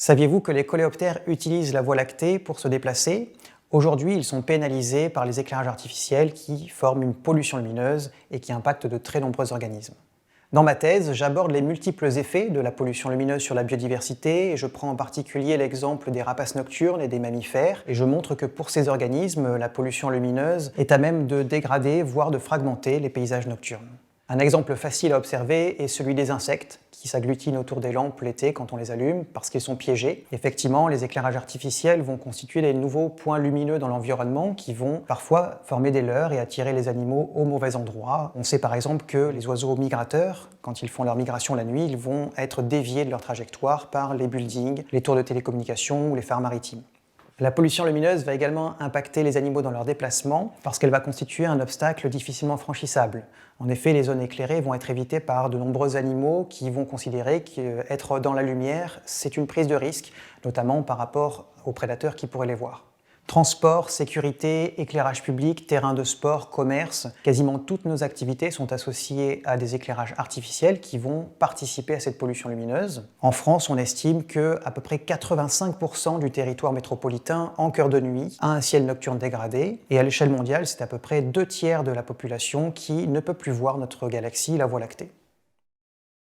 Saviez-vous que les coléoptères utilisent la Voie lactée pour se déplacer? Aujourd'hui, ils sont pénalisés par les éclairages artificiels qui forment une pollution lumineuse et qui impactent de très nombreux organismes. Dans ma thèse, j'aborde les multiples effets de la pollution lumineuse sur la biodiversité et je prends en particulier l'exemple des rapaces nocturnes et des mammifères et je montre que pour ces organismes, la pollution lumineuse est à même de dégrader, voire de fragmenter les paysages nocturnes. Un exemple facile à observer est celui des insectes qui s'agglutinent autour des lampes l'été quand on les allume parce qu'ils sont piégés. Effectivement, les éclairages artificiels vont constituer les nouveaux points lumineux dans l'environnement qui vont parfois former des leurres et attirer les animaux au mauvais endroit. On sait par exemple que les oiseaux migrateurs, quand ils font leur migration la nuit, ils vont être déviés de leur trajectoire par les buildings, les tours de télécommunications ou les phares maritimes. La pollution lumineuse va également impacter les animaux dans leur déplacement parce qu'elle va constituer un obstacle difficilement franchissable. En effet, les zones éclairées vont être évitées par de nombreux animaux qui vont considérer qu'être dans la lumière, c'est une prise de risque, notamment par rapport aux prédateurs qui pourraient les voir. Transport, sécurité, éclairage public, terrain de sport, commerce, quasiment toutes nos activités sont associées à des éclairages artificiels qui vont participer à cette pollution lumineuse. En France, on estime qu'à peu près 85% du territoire métropolitain en cœur de nuit a un ciel nocturne dégradé et à l'échelle mondiale, c'est à peu près 2/3 de la population qui ne peut plus voir notre galaxie, la Voie lactée.